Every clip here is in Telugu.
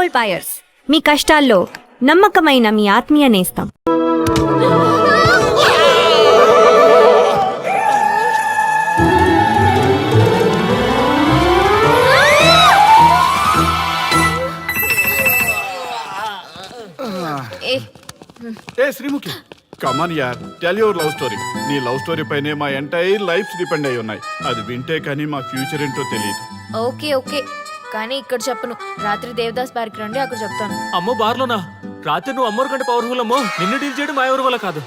గోల్డ్ బయర్స్, మీ కష్టాల్లో నమ్మకమైన మీ ఆత్మీయ నేస్తం. ఏ శ్రీముఖి, కమాన్ యార్, టెల్ యువర్ లవ్ స్టోరీ. నీ లవ్ స్టోరీ పైనే మా ఎంటైర్ లైఫ్ డిపెండ్ అయి ఉన్నాయి. అది వింటే కానీ మా ఫ్యూచర్ ఏంటో తెలియదు. ఓకే ఓకే, కానీ ఇక్కడ చెప్పను. రాత్రి దేవదాస్ బార్కి రండి, అక్కడ చెప్తాను. అమ్మో బార్లోనా? రాత్రి నువ్వు అమ్మోరు కంటే పవర్ఫుల్ అమ్మో. నిన్ను డీల్ చేయడం మా ఎవరి వల్ల కాదు.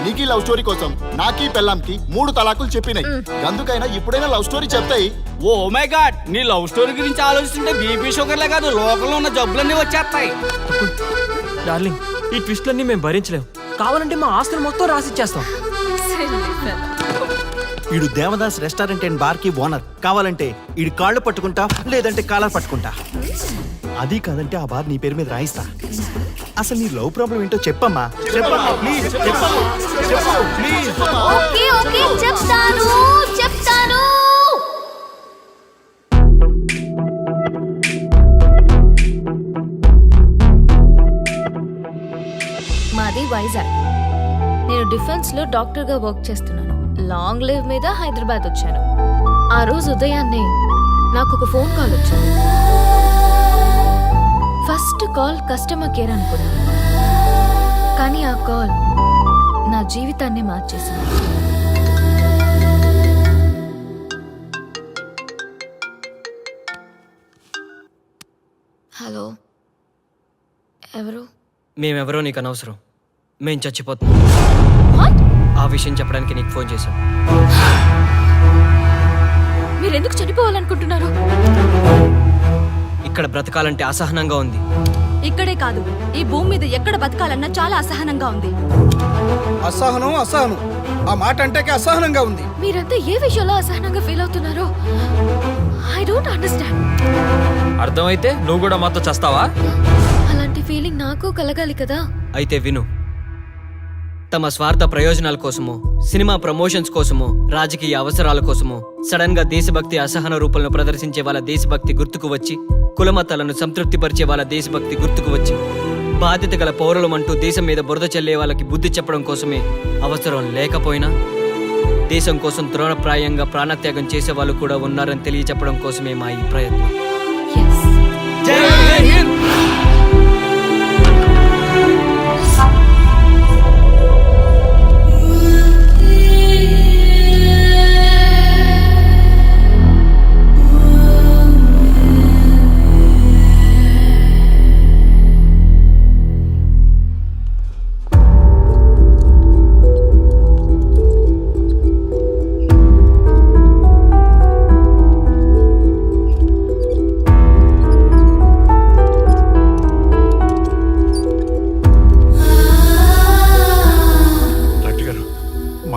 నీకీ లవ్ స్టోరీ కోసం నాకీ పెళ్ళాంకి 3 తలాకులు చెప్పినాయి. అందుకైనా ఇప్పుడైనా లవ్ స్టోరీ చెప్తాయి. ఓ మై గాడ్, నీ లవ్ స్టోరీ గురించి ఆలోచిస్తుంటే బీపీ షుగర్లే కాదు, లోకంలో ఉన్న జబ్బులన్నీ వచ్చేస్తాయి. డార్లింగ్, ఈ ట్విస్ట్లన్నీ మేము భరించలేం. కావాలంటే మా ఆస్తులు మొత్తం రాసిచ్చేస్తాం. ఈడు దేవదాస్ రెస్టారెంట్ అండ్ బార్ కి ఓనర్. కావాలంటే ఈడు కాళ్ళు పట్టుకుంటా, లేదంటే కాలర్ పట్టుకుంటా. అది కాదంటే ఆ బార్ నీ పేరు మీద రాయిస్తా. అసలు నీ లవ్ ప్రాబ్లం ఏంటో చెప్పమ్మా. చెప్పమ్మా ప్లీజ్, చెప్పమ్మా, చెప్పు ప్లీజ్. ఓకే ఓకే, చెప్తాను చెప్తాను. మాది వైజాగ్. నేను డిఫెన్స్ లో డాక్టర్ గా వర్క్ చేస్తున్నాను. లాంగ్ లివ్ మీద హైదరాబాద్ వచ్చాను. ఆ రోజు ఉదయాన్నే నాకు ఒక ఫోన్ కాల్ వచ్చింది. ఫస్ట్ కాల్ కస్టమర్ కేర్ అనుకున్నాను, కానీ ఆ కాల్ నా జీవితాన్ని మార్చేసింది. హలో, ఎవరు? మేమెవరో నీకు అనవసరం. మేం చచ్చిపోతున్నాం. ఆ విషయం చెప్పడానికి నీకు ఫోన్ చేశాం. మీరెందుకు చనిపోవాలనుకుంటున్నారు? ఇక్కడ బ్రతకాలంటే అసహనంగా ఉంది. ఇక్కడే కాదు, ఈ భూమి మీద ఎక్కడ బతకాలన్నా చాలా అసహనంగా ఉంది. అసహనం అసహనం, ఆ మాట అంటే అసహనంగా ఉంది. మీరంతా ఏ విషయంలో అసహనంగా ఫీల్ అవుతున్నారో ఐ డోంట్ అండర్స్టాండ్. అర్థమైతే నువ్వు కూడా మాతో చస్తావా? అలాంటి ఫీలింగ్ నాకు కలగాలి కదా. అయితే విను. తమ స్వార్థ ప్రయోజనాల కోసమో, సినిమా ప్రమోషన్స్ కోసమో, రాజకీయ అవసరాల కోసమో సడన్ గా దేశభక్తి అసహన రూపంలో ప్రదర్శించే వాళ్ళ దేశభక్తి గుర్తుకు వచ్చి, కులమతాలను సంతృప్తిపరిచే వాళ్ళ దేశభక్తి గుర్తుకు వచ్చి, బాధ్యత గల పౌరులమంటూ దేశం మీద బురద చల్లే వాళ్ళకి బుద్ధి చెప్పడం కోసమే, అవసరం లేకపోయినా దేశం కోసం తృణప్రాయంగా ప్రాణత్యాగం చేసే వాళ్ళు కూడా ఉన్నారని తెలియచెప్పడం కోసమే మా ఈ ప్రయత్నం.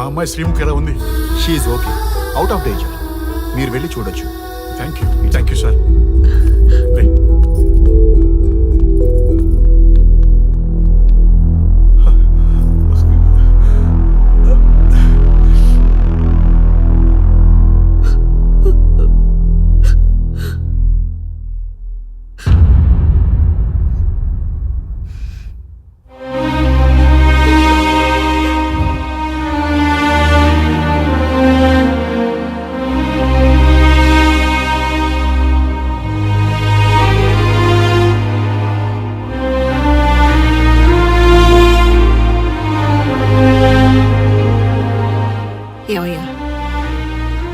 అమ్మాయి శ్రీముఖి ఎలా ఉంది? She's okay, out of danger. మీరు వెళ్ళి చూడొచ్చు. Thank you sir. ఏమయ్యా,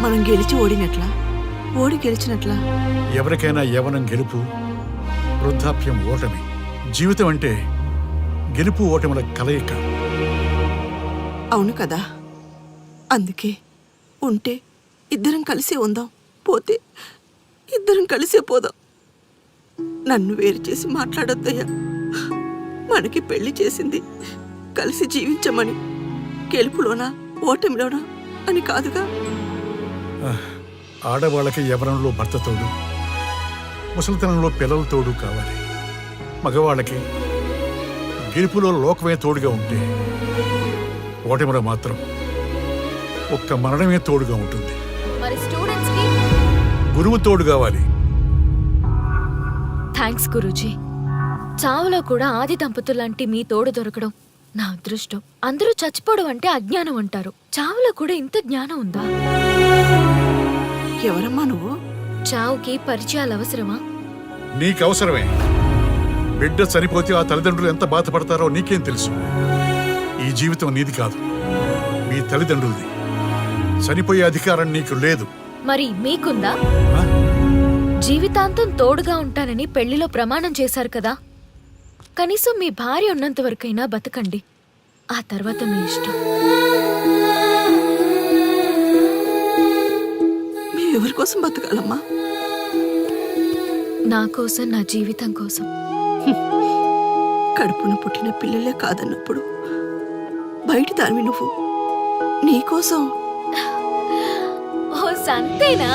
మనం గెలిచి ఓడినట్లా, ఓడి గెలిచినట్లా? ఎవరికైనా యవ్వనం గెలుపు, వృద్ధాప్యం ఓటమి. జీవితం అంటే గెలుపు ఓటముల కలయిక. అవును కదా, అందుకే ఉంటే ఇద్దరం కలిసే ఉందాం, పోతే ఇద్దరం కలిసే పోదాం. నన్ను వేరు చేసి మాట్లాడొద్దయ్యా. మనకి పెళ్లి చేసింది కలిసి జీవించమని, గెలుపులోనా ఓటమిలోనా అని కాదుగా. ఆడవాళ్ళకి యవ్వనంలో భర్త తోడు, ముసలితనంలో పిల్లల తోడు కావాలి. మగవాళ్ళకి గెలుపులో లోకమే తోడుగా ఉంటే, ఓటమిలో మాత్రం ఒక్క మరణమే తోడుగా ఉంటుంది. మరి స్టూడెంట్స్ కి గురువు తోడు కావాలి. థ్యాంక్స్ గురూజీ. చావులో కూడా ఆది దంపతులాంటి మీ తోడు దొరకడం నా అదృష్టం. అందరూ చచ్చిపోవడం అంటే అజ్ఞానం అంటారు. చావులో కూడా ఇంత జ్ఞానం ఉందా? ఎవరమ్మా నువ్వు? చావుకి పరిచయాలు అవసరమా? నీకు అవసరమే. బిడ్డ చనిపోతే ఆ తల్లిదండ్రులు ఎంత బాధపడతారో నీకేం తెలుసు? ఈ జీవితం నీది కాదు, మీ తల్లిదండ్రులది. చనిపోయే అధికారం నీకు లేదు. మరి మీకుందా? ఆ? జీవితాంతం తోడుగా ఉంటానని పెళ్లిలో ప్రమాణం చేశారు కదా. కనీసం మీ భార్య ఉన్నంత వరకైనా బతకండి. ఆ తర్వాత మీ ఇష్టం. మేము ఎవరి కోసం బతకాలమ్మా? నా కోసం, నా జీవితం కోసం. కడుపున పుట్టిన పిల్లలే కాదన్నప్పుడు బయట దానివి నువ్వు నీకోసం. ఓ సంతేనా?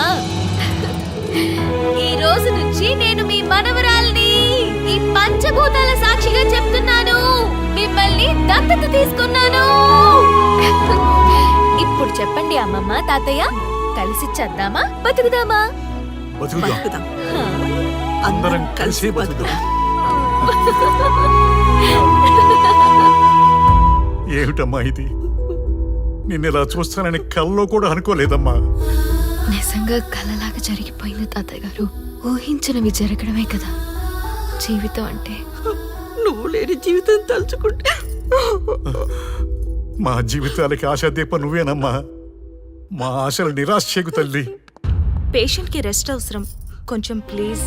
ఈ రోజు నుంచి నేను మీ మనవరాల్ని. ఈ పంచభూతాల సాక్షిగా చెప్తున్నాను, మిమ్మల్ని దత్తత తీసుకున్నాను. ఇప్పుడు చెప్పండి అమ్మమ్మ, తాతయ్య, కలిసి చద్దామా బతుకుదామా? బతుకుదాం. బతుకుదాం. అందరం కలిసి బతుకుదాం. ఏమిటమ్మా ఇది? నిన్నెలా చూస్తానని కల్లో కూడా అనుకోలేదమ్మా. నిజంగా కలలాగా జరిగిపోయింది తాతయ్య గారు. ఊహించినవి జరగడమే కదా జీవితం అంటే. నువ్వు లేని జీవితం తలుచుకుంటే మా జీవితాలకి ఆశాదీప నువ్వేనమ్మా. మా ఆశలు నిరాశ చేయకు తల్లి. పేషెంట్ కి రెస్ట్ అవసరం, కొంచెం ప్లీజ్.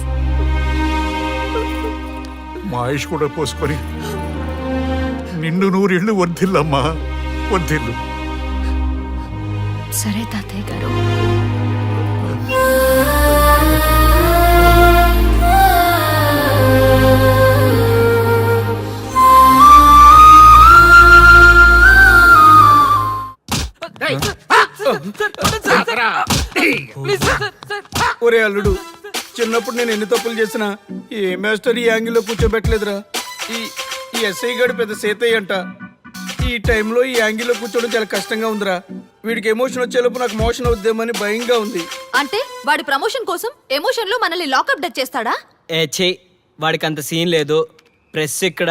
మా ఆయుష్ కూడా పోసుకొని నిండు నూరేళ్లు వర్ధిల్లమ్మా, వర్ధిల్లు. సరే తాతయ్య గారు. ఒరే అల్లుడు, చిన్నప్పుడు నేను ఎన్ని తప్పులు చేసినా ఏ మాస్టర్ ఈ యాంగిల్లో కూర్చోబెట్టలేదురా. ఈ ఎస్ఐ గారు పెద్ద సేతయ్య అంట. ఈ టైంలో ఈ యాంగిల్లో కూర్చోవడం చాలా కష్టంగా ఉందిరా. వీడికి ఎమోషన్ వచ్చేలోపు నాకు మోషన్ అవుద్దేమని భయంగా ఉంది. అంటే వాడి ప్రమోషన్ కోసం ఎమోషన్ లో మనల్ని లాకప్ డెత్ చేస్తాడా? ఛీ, వాడికి అంత సీన్ లేదు. ప్రెస్ ఇక్కడ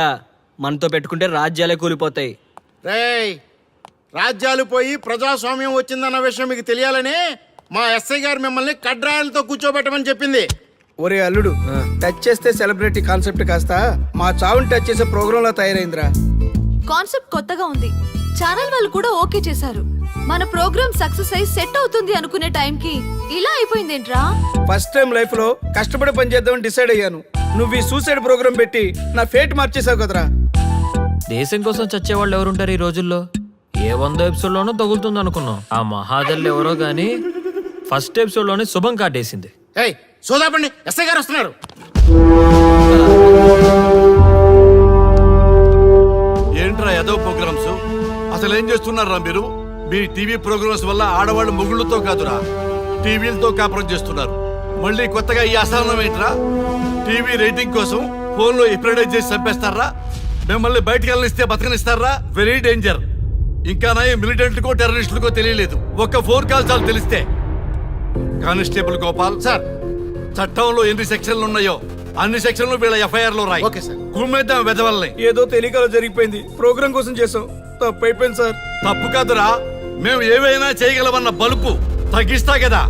మనతో పెట్టుకుంటే రాజ్యాలే కూలిపోతాయి. రేయ్, రాజ్యాలు పోయి ప్రజాస్వామ్యం వచ్చిందన్న విషయం మీకు తెలియాలని మా ఎస్ఐ గారు మిమ్మల్ని కడ్రాయలతో కూర్చోబెట్టమని చెప్పింది. ఒరే అల్లుడు, టచ్ చేస్తే సెలబ్రిటీ కాన్సెప్ట్ కాస్త మా చావుని టచ్ చేసే ప్రోగ్రామ్ లా తయారైందిరా. కాన్సెప్ట్ కొత్తగా ఉంది. ఛానల్ వాళ్ళు కూడా ఓకే చేశారు. మన ప్రోగ్రామ్ సక్సెస్ అయి సెట్ అవుతుంది అనుకునే టైంకి ఇలా అయిపోయిందేంట్రా? ఫస్ట్ టైం లైఫ్ లో కష్టపడి పని చేద్దామని డిసైడ్ అయ్యాను. నువ్వు ఈ సూసైడ్ ప్రోగ్రామ్ పెట్టి నా ఫేట్ మార్చేసావు కదరా. దేశం కోసం చచ్చేవాళ్ళు ఎవరుంటారు ఈ రోజుల్లో? ఏ 100 ఎపిసోడ్లోనో తగులుతుంది అనుకున్నాం. ఆ మహాదల్ ఎవరో గానీ ఫస్ట్ ఎపిసోడ్లోనే శుభం కాటేసింది. ఏయ్, సోదాపండి, ఎస్ఐ గారు వస్తున్నారు. ఏంట్రా ఏదో ప్రోగ్రామ్స్? అసలు ఏం చేస్తున్నారా మీరు? మీ టీవీ ప్రోగ్రామ్స్ వల్ల ఆడవాళ్ళు మొగుళ్ళతో కాదురా, టీవీలతో కాపురం చేస్తున్నారు. మళ్ళీ కొత్తగా ఈ అసహనం ఏంట్రా? టీవీ రేటింగ్ కోసం ఫోన్లో ఎప్రిడైజ్ చేసి చంపేస్తారా? మిమ్మల్ని బయటకు వెళ్ళనిస్తే బతకనిస్తారా? Very danger. ఇంకా నా మిలిటెంట్లకో టెర్రరిస్టులకో తెలియలేదు, ఒక్క ఫోన్ కాల్ చాలు తెలిస్తే. కానిస్టేబుల్ గోపాల్ సార్, చట్టంలో ఎన్ని సెక్షన్లు ఉన్నాయో అన్ని సెక్షన్లు వీళ్ళ ఎఫ్ఐఆర్ లో రాయి. Okay sir. కుమ్మేద్దాం వెదవల్ని. ఏదో తెలియకలో జరిగిపోయింది. ప్రోగ్రామ్ కోసం చేసాం, తప్పు అయిపోయింది సార్. తప్పు కాదురా, మేము ఏవైనా చేయగలమన్న బలుపు తగ్గిస్తా కదా.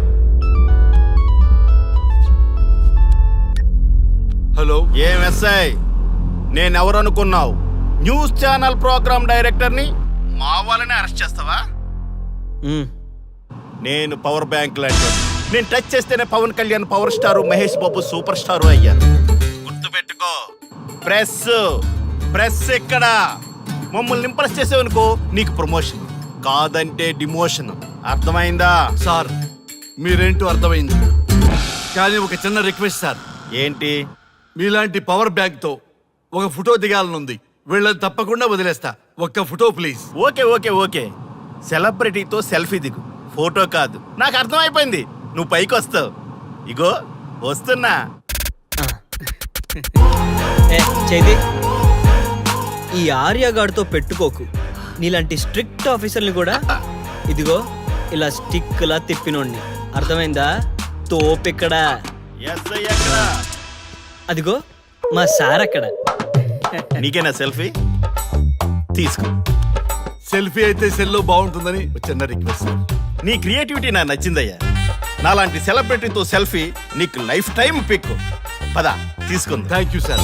హలో, ఏం ఎస్ఐ, నేనెవరనుకున్నావు? న్యూస్ ఛానల్ ప్రోగ్రామ్ డైరెక్టర్ని. మా వాళ్ళని అరెస్ట్ చేస్తావా? నేను పవర్ బ్యాంక్ లాంటి. నేను టచ్ చేస్తేనే Pawan Kalyan power star, Mahesh Babu super star అయ్యారు. గుర్తుపెట్టుకో, ప్రెస్ ఇక్కడ మమ్మల్ని ఇంప్రెస్ చేసేవనుకో నీకు ప్రమోషన్, కాదంటే డిమోషన్. అర్థమైందా? సార్ మీరేంటో అర్థమైంది, కానీ ఒక చిన్న రిక్వెస్ట్ సార్. ఏంటి? మీలాంటి పవర్ బ్యాంక్ తో ఒక ఫోటో దిగాలనుంది. వీళ్ళని తప్పకుండా వదిలేస్తా. ఒక్క photo please. Okay okay okay, సెలబ్రిటీతో సెల్ఫీ దిగు, ఫోటో కాదు. నాకు అర్థమైపోయింది, నువ్వు పైకి వస్తావు. ఇగో వస్తున్నా. చేది, ఈ ఆర్యగాడితో పెట్టుకోకు. నీలాంటి స్ట్రిక్ట్ ఆఫీసర్ని కూడా ఇదిగో ఇలా స్టిక్ లా తిప్పినోడిని. అర్థమైందా? తోపిక్కడ. ఎస్ఐ ఎక్కడ? అదిగో మా సార్ అక్కడ. నీకేనా సెల్ఫీ తీసుకో. సెల్ఫీ అయితే సెల్లో బాగుంటుందని ఒక చిన్న రిక్వెస్ట్ సార్. నీ క్రియేటివిటీ నాకు నచ్చిందయ్యా. నాలాంటి సెలబ్రిటీతో సెల్ఫీ నీకు లైఫ్ టైం పిక్. పద తీసుకుందా. Thank you sir.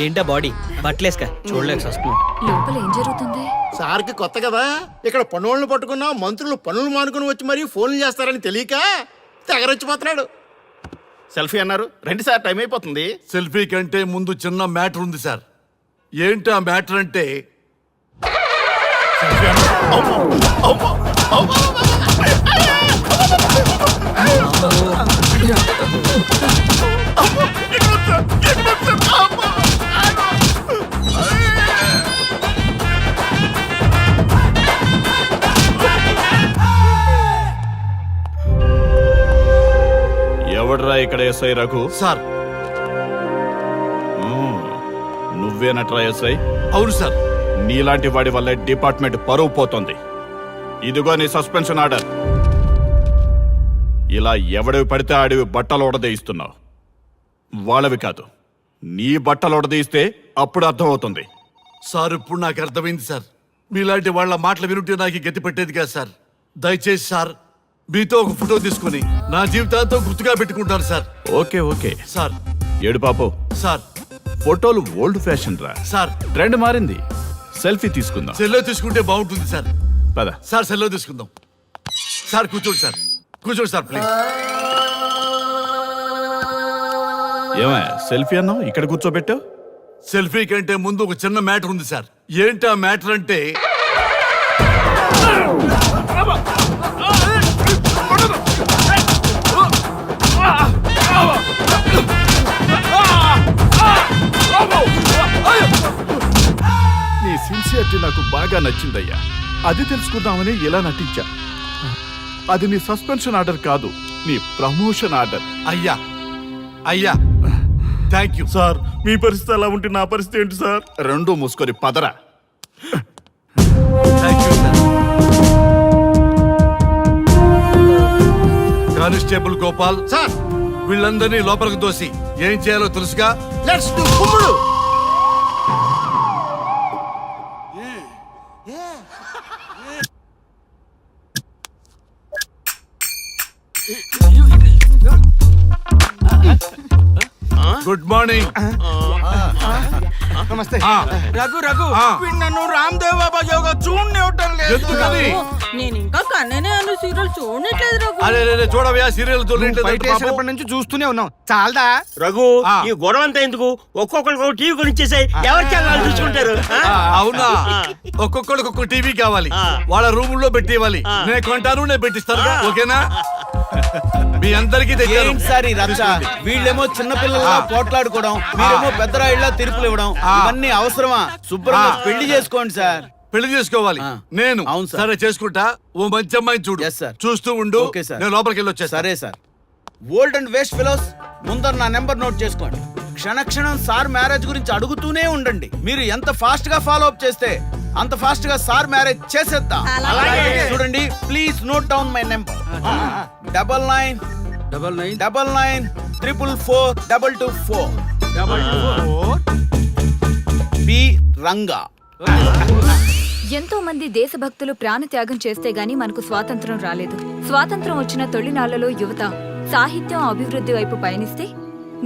ఏంటా బాడీ బట్టలేసుక చూడలేక వస్తున్నాం. లోపల ఏం జరుగుతుంది? సార్కి కొత్త కదా, ఇక్కడ పనులను పట్టుకున్నా మంత్రులు పనులు మానుకుని వచ్చి మరీ ఫోన్లు చేస్తారని తెలియక తెగరొచ్చిపోతున్నాడు. సెల్ఫీ అన్నారు, రండి సార్, టైం అయిపోతుంది. సెల్ఫీ కంటే ముందు చిన్న మ్యాటర్ ఉంది సార్. ఏంటి ఆ మ్యాటర్ అంటే ఎవడ్రా ఇక్కడ ఎస్ఐ రఘు? సార్. నువ్వేనట్రా ఎస్ఐ? అవును సార్. నీలాంటి వాడి వల్ల డిపార్ట్మెంట్ పరువు పోతుంది. ఇదిగో నీ సస్పెన్షన్ ఆర్డర్. ఇలా ఎవడివి పడితే ఆడివి బట్టలు ఉడదీయిస్తున్నావు. వాళ్ళవి కాదు, నీ బట్టలు ఉడదీయిస్తే అప్పుడు అర్థమవుతుంది. సార్ ఇప్పుడు నాకు అర్థమైంది సార్. మీలాంటి వాళ్ళ మాటలు వినుంటే నాకు ఈ గతి పెట్టేది కాదు సార్. దయచేసి సార్ మీతో ఒక ఫోటో తీసుకుని నా జీవితాంతో గుర్తుగా పెట్టుకుంటాను సార్. Okay okay sir. ఏడు పాపు సార్. ఫోటోలు ఓల్డ్ ఫ్యాషన్ రా సార్. ట్రెండ్ మారింది. సెల్ఫీ తీసుకుందాం. సెల్లో తీసుకుంటే బాగుంటుంది సార్. పద సార్ సెల్లో తీసుకుందాం. సార్ కూర్చోండి సార్. కూర్చోండి సార్ ప్లీజ్. ఏమయ్య సెల్ఫీ అన్నావు, ఇక్కడ కూర్చోబెట్టావు? సెల్ఫీ కంటే ముందు ఒక చిన్న మ్యాటర్ ఉంది సార్. ఏంటి ఆ మ్యాటర్ అంటే నీ సిన్సియరిటీ నాకు బాగా నచ్చిందయ్యా. అది తెలుసుకుందామని ఇలా నటించా. అది నీ సస్పెన్షన్ ఆర్డర్ కాదు, నీ ప్రమోషన్ ఆర్డర్. అయ్యా అయ్యా థ్యాంక్ యూ సార్. మీ పరిస్థితి అలా ఉంటే నా పరిస్థితి ఏంటి సార్? రెండు మూసుకొని పదరా. Thank you sir. Constable Gopal sir, వీళ్ళందరినీ లోపలికి దోసి ఏం చేయాలో తెలుసుగా. లెట్స్ డు కుమ్ముడు. Good morning. నమస్తే. ఆ. రఘు రఘు ఆ. వీడు నన్ను రామ్దేవ్ బాబా యోగా చూడనివ్వటం లేదు. ఎందుకని? నేను ఇంకా కన్ననే అను సీరియల్ చూడట్లేదు రఘు. అరే చూడవయ్యా సీరియల్ బయట వేసినప్పటి నుంచి చూస్తూనే ఉన్నాం. చాలదా? రఘు ఆ. ఈ గొడవ అంతా ఎందుకు? ఒక్కొక్కరికి ఒక టీవీ కొనిచ్చేసాయి, ఎవరి ఛానల్ చూసుకుంటారు. అవునా? ఒక్కొక్కడికి ఒక్కొక్క టీవీ కావాలి, ఆ. వాళ్ళ రూముల్లో పెట్టి ఇవ్వాలి. నేను కొంటాను, నేను పెట్టిస్తాను. ఓకేనా? మీ అందరికీ తెచ్చాను. ఏంటి సార్ ఈ రచ్చ? వీళ్ళేమో చిన్న పిల్లల పోట్లాడుకోవడం, మీరేమో పెద్దరాయిళ్ళ తీర్పులు ఇవ్వడం, ఇవన్నీ అవసరమా? శుభ్రంగా పెళ్లి చేసుకోండి సార్. పెళ్లి చేసుకోవాలి నేను. అవును సార్. సరే చేసుకుంటా. ఓ మంచి అమ్మాయిని చూడు. Yes, sir. చూస్తూ ఉండు. Okay, sir. నేను లోపలికి వెళ్ళి వచ్చేస్తా. సరే sir. Old and waste fellows, ముందర నా నెంబర్ నోట్ చేసుకోండి. క్షణక్షణం సార్ మ్యారేజ్ గురించి అడుగుతూనే ఉండండి. మీరు ఎంత ఫాస్ట్ గా ఫాలో అప్ చేస్తే అంత ఫాస్ట్ గా సార్ మ్యారేజ్ చేసేద్దాం. చూడండి, please note down my number. 9999442224. B Ranga. ఎంతో మంది దేశభక్తులు ప్రాణత్యాగం చేస్తే గాని మనకు స్వాతంత్రం రాలేదు. స్వాతంత్రం వచ్చిన తొలినాళ్లలో యువత సాహిత్యం అభివృద్ధి వైపు పయనిస్తే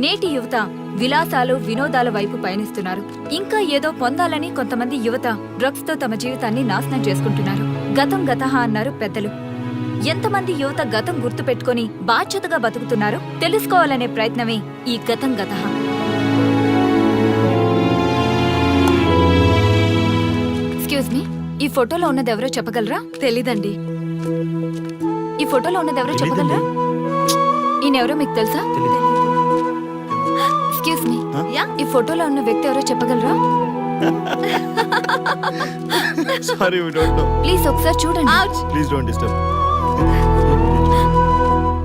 నేటి యువత విలాసాలు వినోదాల వైపు పయనిస్తున్నారు. ఇంకా ఏదో పొందాలని కొంతమంది యువత డ్రగ్స్ తో తమ జీవితాన్ని నాశనం చేసుకుంటున్నారు. గతం గతహ అన్నారు పెద్దలు. ఎంతమంది యువత గతం గుర్తు పెట్టుకుని బాధ్యతగా బతుకుతున్నారో తెలుసుకోవాలనే ప్రయత్నమే ఈ గతం గతహ. ఎక్స్క్యూజ్ మీ, ఈ ఫోటోలో ఉన్నది ఎవరో చెప్పగలరా? తెలీదండి. ఈ ఫోటోలో ఉన్నది ఎవరో చెప్పగలరా? ఈయనెవరో మీకు తెలుసా? ఎక్స్క్యూజ్ మీ, ఈ ఫోటోలో ఉన్న వ్యక్తి ఎవరో చెప్పగలరా? Sorry, we don't know. Please ఒకసారి చూడండి. Please don't disturb.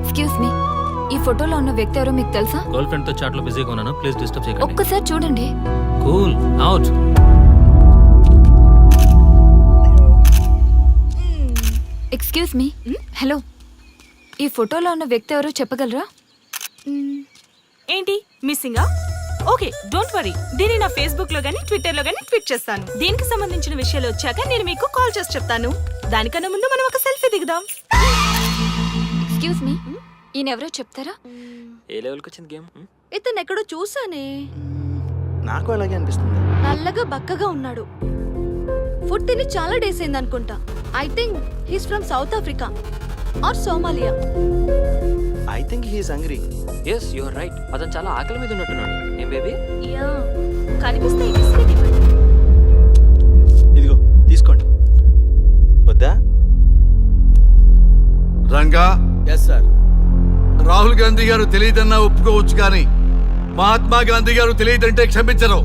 Excuse me, ఈ ఫోటోలో ఉన్న వ్యక్తి ఎవరో మీకు తెలుసా? గర్ల్ ఫ్రెండ్ తో చాట్ లో బిజీగా ఉన్నాను, ప్లీజ్ డిస్టర్బ్ చేయకండి. ఒక్కసారి చూడండి. Cool out. Excuse me, hello, ఈ ఫోటోలో ఉన్న వ్యక్తి ఎవరో చెప్పగలరా? ఏంటి మిస్సింగా? Okay, don't worry. దీన్ని నా ఫేస్బుక్ లో గానీ ట్విట్టర్ లో గానీ ట్వీట్ చేస్తాను. దీనికి సంబంధించిన విషయాలు వచ్చాక నేను మీకు కాల్ చేసి చెప్తాను. దానికన్నా ముందు మనం ఒక సెల్ఫీ దిగుదాం. ఎక్స్క్యూజ్ మీ, ఈయనెవరో చెప్తారా? ఏ లెవెల్కి వచ్చింది గేమ్? ఇతను ఎక్కడో చూసానే. నాకు అలాగే అనిపిస్తుంది. నల్లగా బక్కగా ఉన్నాడు. ఫుడ్ తిని చాలా డేస్ అయింది అనుకుంటా. I think he's from South Africa or Somalia. I think he's hungry. Yes you are right. అతను చాలా ఆకలి మీద ఉన్నట్టున్నాడు. ఏం బేబీ? యా, కనిపిస్తే ఈ బిస్కెట్ ఇవ్వండి. ఇదిగో తీసుకోండి. వద్దా? Ranga, yes sir. రాహుల్ గాంధీ గారు తెలియదన్నా ఒప్పుకోవచ్చు, కానీ మహాత్మా గాంధీ గారు తెలియదంటే క్షమించరు.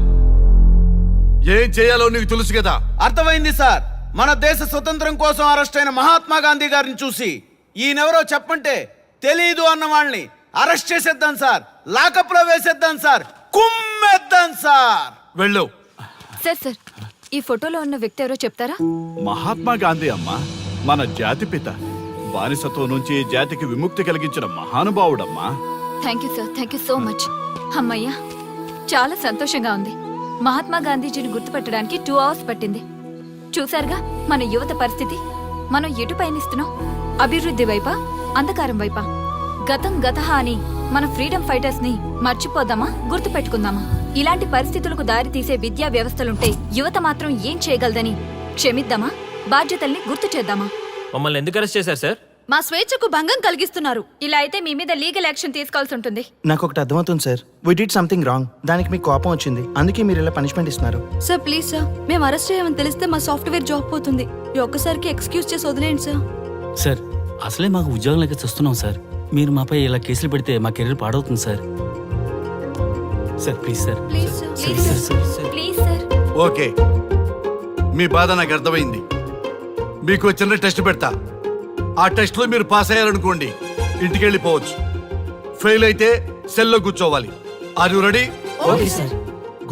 ఏం చేయాలో నీకు తెలుసు కదా. అర్థమైంది సార్. మన దేశ స్వతంత్రం కోసం అరెస్ట్ అయిన మహాత్మా గాంధీ గారిని చూసి ఈయనెవరో చెప్పంటే తెలీదు అన్న వాళ్ళని అరెస్ట్ చేసేద్దాం సార్. లాకప్ లో వేసేద్దాం సార్. కుమ్మేద్దాం సార్. వెళ్ళు. సార్, ఈ ఫోటోలో ఉన్న వ్యక్తి ఎవరో చెప్తారా? మహాత్మా గాంధీ అమ్మ మన జాతిపిత. బానిసత్వం నుంచి జాతికి విముక్తి కలిగించిన మహానుభావుడమ్మా. Thank you sir, thank you so much. అమ్మయ్యా, చాలా సంతోషంగా ఉంది. మహాత్మా గాంధీజీని గుర్తుపట్టడానికి 2 hours పట్టింది. చూసారుగా మన యువత పరిస్థితి. మనం ఎటు పయనిస్తున్నాం? అభివృద్ధి వైపా, అంధకారం వైపా? గతం గతహ అని మన ఫ్రీడమ్ ఫైటర్స్ ని మర్చిపోదామా, గుర్తుపెట్టుకుందామా? ఇలాంటి పరిస్థితులకు దారి తీసే విద్యా వ్యవస్థలుంటే యువత మాత్రం ఏం చేయగలదని క్షమిద్దామా, బాధ్యతల్ని గుర్తు చేద్దామా? మమ్మల్ని ఎందుకు అరెస్ట్ చేశారు సార్? మా స్వేచ్ఛకు భంగం కలిగిస్తున్నారు. ఇలా అయితే మీ మీద లీగల్ యాక్షన్ తీసుకోవాల్సి ఉంటుంది. నాకు ఒకటి అర్థమవుతుంది sir. We did something wrong. దానికి మీకు కోపం వచ్చింది, అందుకే మీరు ఇలా పనిష్మెంట్ ఇస్తున్నారు. సార్ ప్లీజ్ సార్, మేము అరెస్ట్ చేయమని తెలిస్తే మా సాఫ్ట్వేర్ జాబ్ పోతుంది. ఈ ఒక్కసారికి ఎక్స్క్యూజ్ చేసి వదిలేండి సార్. సార్ అసలే మాకు ఉద్యోగం లేక చూస్తున్నాం సార్. మీరు మాపై ఇలా కేసులు పెడితే మా కెరీర్ పాడవుతుంది sir. Sir please sir. Please sir. Please sir. Okay, మీ బాధ నాకు అర్థమైంది. మీకు చిన్న టెస్ట్ పెడతా. ఆ టెస్ట్ లో మీరు పాస్ అయ్యారనుకోండి, ఇంటికి వెళ్ళిపోవచ్చు. ఫెయిల్ అయితే సెల్లో కూర్చోవాలి. Are you ready? Okay sir.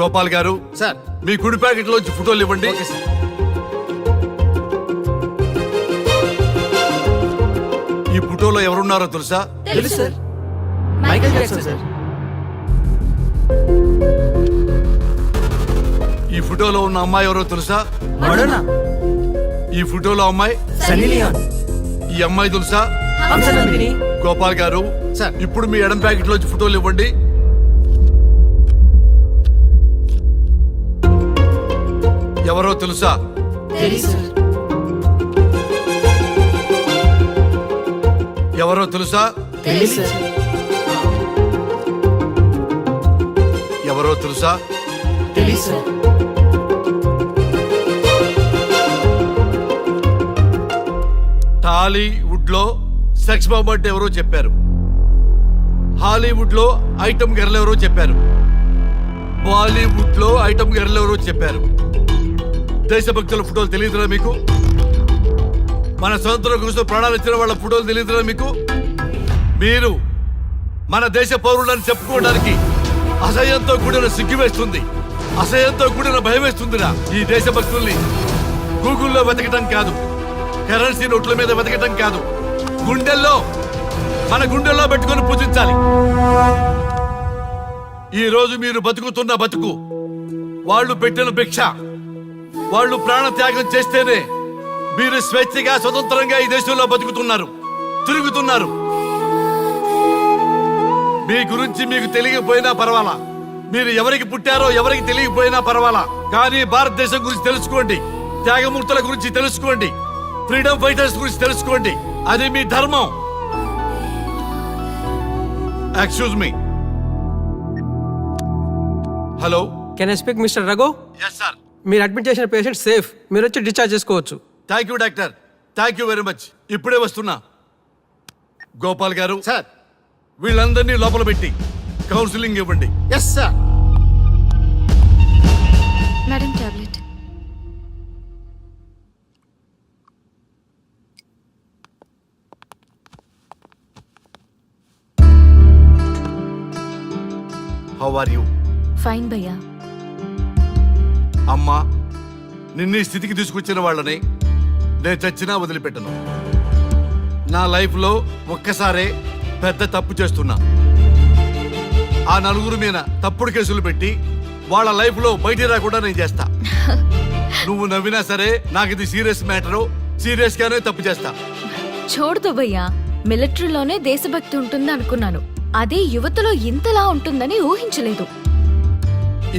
Gopal garu, sir. మీ కుడి ప్యాకెట్ లోంచి ఫోటోలు ఇవ్వండి. Okay sir. ఈ ఫోటోలో ఎవరున్నారో తెలుసా? తెలుసు సార్. Michael Jackson sir. ఈ ఫోటోలో ఉన్న అమ్మాయి ఎవరో తెలుసా? మడోనా. ఈ ఫోటోలో అమ్మాయి సన్నీ లియోన్. ఈ అమ్మాయి తెలుసా? హంసనందిని. గోపాల్ గారు, సార్. ఇప్పుడు మీ ఎడం ప్యాకెట్ లోంచి ఫోటోలు ఇవ్వండి. ఎవరో తెలుసా? ఎవరో తెలుసా? ఎవరో తెలుసా? టాలీవుడ్ లో సెక్స్ బాంబ్ అంటే ఎవరో చెప్పారు. హాలీవుడ్ లో ఐటమ్ గర్ల్ ఎవరో చెప్పారు. బాలీవుడ్ లో ఐటమ్ గర్ల్ ఎవరో చెప్పారు. దేశభక్తుల ఫోటోలు తెలియదురా మీకు? మన స్వతంత్రం కోసం ప్రాణాలు ఇచ్చిన వాళ్ళ ఫోటోలు తెలియదురా మీకు? మీరు మన దేశ పౌరులని చెప్పుకోవడానికి అసహ్యంతో కూడిన సిగ్గు వేస్తుంది, అసహ్యంతో కూడిన భయం వేస్తుందిరా. ఈ దేశభక్తుల్ని గూగుల్లో వెతకటం కాదు, కరెన్సీ నోట్ల మీద వెతకటం కాదు, గుండెల్లో, మన గుండెల్లో పెట్టుకొని పూజించాలి. ఈ రోజు మీరు బతుకుతున్న బతుకు వాళ్ళు పెట్టిన భిక్ష. వాళ్ళు ప్రాణ త్యాగం చేస్తేనే మీరు స్వేచ్ఛగా, స్వతంత్రంగా ఈ దేశంలో బతుకుతున్నారు, తిరుగుతున్నారు. మీ గురించి మీకు తెలియకపోయినా పర్వాలా, మీరు ఎవరికి పుట్టారో ఎవరికి తెలియకపోయినా పర్వాలా, కానీ భారతదేశం గురించి తెలుసుకోండి, త్యాగమూర్తుల గురించి తెలుసుకోండి, ఫ్రీడమ్ ఫైటర్స్ గురించి తెలుసుకోండి. అది మీ ధర్మం. Excuse me. Hello, can I speak Mister Raghu? Yes sir. మీరు అడ్మిట్ చేసిన పేషెంట్ సేఫ్. మీరు వచ్చి డిశ్చార్జ్ చేసుకోవచ్చు. Thank you doctor, thank you very much. ఇప్పుడే వస్తున్నా. గోపాల్ గారు, సార్. వీళ్ళందరినీ లోపల పెట్టి కౌన్సిలింగ్ ఇవ్వండి. Yes sir. Madam, tablet. How are you? Fine భయ్యా. అమ్మా, నిన్ను ఈ స్థితికి తీసుకొచ్చిన వాళ్ళని నేను చచ్చినా వదిలిపెట్టను. నా లైఫ్లో ఒక్కసారే పెద్ద తప్పు చేస్తున్నా. ఆ నలుగురు మీద తప్పుడు కేసులు పెట్టి వాళ్ళ లైఫ్లో బయటికి రాకుండా నేను చేస్తా. నువ్వు నవ్వినా సరే నాకు ఇది సీరియస్ మ్యాటరు, సీరియస్ గానే తప్పు చేస్తా. చూడదు భయ్యా, మిలిటరీలోనే దేశభక్తి ఉంటుంది అనుకున్నాను. అదే యువతలో ఇంతలా ఉంటుందని ఊహించలేదు.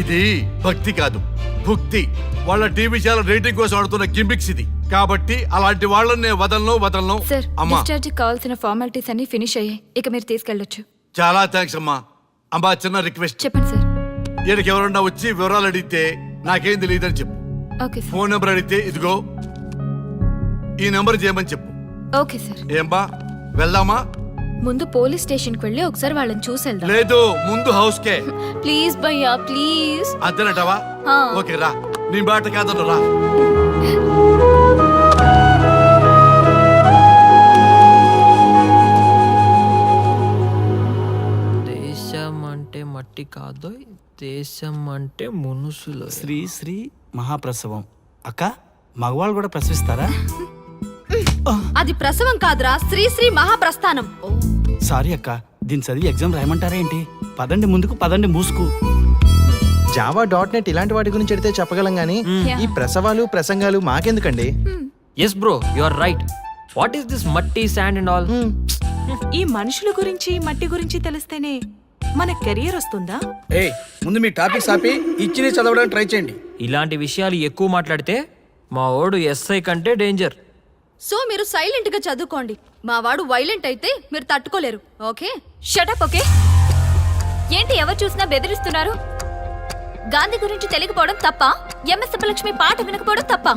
ఇది భక్తి కాదు, భుక్తి. వాళ్ళ టీవీ ఛానల్ రేటింగ్ కోసం ఆడుతున్న గిమిక్స్ ఇది. కాబట్టి అలాంటి వాళ్ళని నేను వదలను. సార్, అమ్మా డిశ్చార్జ్ కావాల్సిన ఫార్మాలిటీస్ అన్ని ఫినిష్ అయ్యాయి. ఇక మీరు తీసుకెళ్ళొచ్చు. చాలా థ్యాంక్స్ అమ్మా. అమ్మా చిన్న రిక్వెస్ట్, చెప్పండి సార్. ఈయనకి ఎవరన్నా వచ్చి వివరాలు అడిగితే నాకేం తెలియదని చెప్పు. Okay sir. ఫోన్ నెంబర్ అడిగితే ఇదిగో ఈ నెంబర్ చేయమని చెప్పు. Okay sir. ఏంబా వెళ్దామా? ముందు పోలీస్ స్టేషన్ కి వెళ్ళి ఒకసారి వాళ్ళని చూసేద్దాం. లేదు, ముందు హౌస్ కే. ప్లీజ్ భయ్యా, ప్లీజ్. అంతేనటవా? ఆ. ఓకే రా, నీ బాట కాదను రా. దేశం అంటే మట్టి కాదు, దేశం అంటే మునుసులు. శ్రీ శ్రీ మహాప్రసవం. అక్క, మగవాళ్ళు కూడా ప్రసవిస్తారా? అది ప్రసవం కాదురా, శ్రీ మహాప్రస్థానం. సారీ అక్క, దీన్ని చదివి ఎగ్జామ్ రాయమంటారా ఏంటి? పదండి ముందుకు, పదండి మూసుకు. java.net ఇలాంటి వాటి గురించి అడిగితే చెప్పగలం గానీ ఈ ప్రసవాలు ప్రసంగాలు మాకెందుకండి? Yes bro, you are right. What is this మట్టి, శాండ్ అండ్ ఆల్? ఈ మనుషుల గురించి మట్టి గురించి తెలిస్తేనే మన కెరియర్ వస్తుందా? ఏయ్, ముందు మీ టాపిక్స్ ఆపి ఇచ్చి చదవడానికి ట్రై చేయండి. ఇలాంటి విషయాలు ఎక్కువ మాట్లాడితే మా ఓడు ఎస్ఐ కంటే డేంజర్. సో మీరు సైలెంట్ గా చదువుకోండి. మా వాడు వైలెంట్ అయితే మీరు తట్టుకోలేరు. ఓకే? షటప్. ఓకే. ఏంటి ఎవరు చూసినా బెదిరిస్తున్నారు? గాంధీ గురించి తెలియకపోవడం తప్ప? ఎంఎస్ సుబ్బలక్ష్మి పాట వినకపోవడం తప్ప?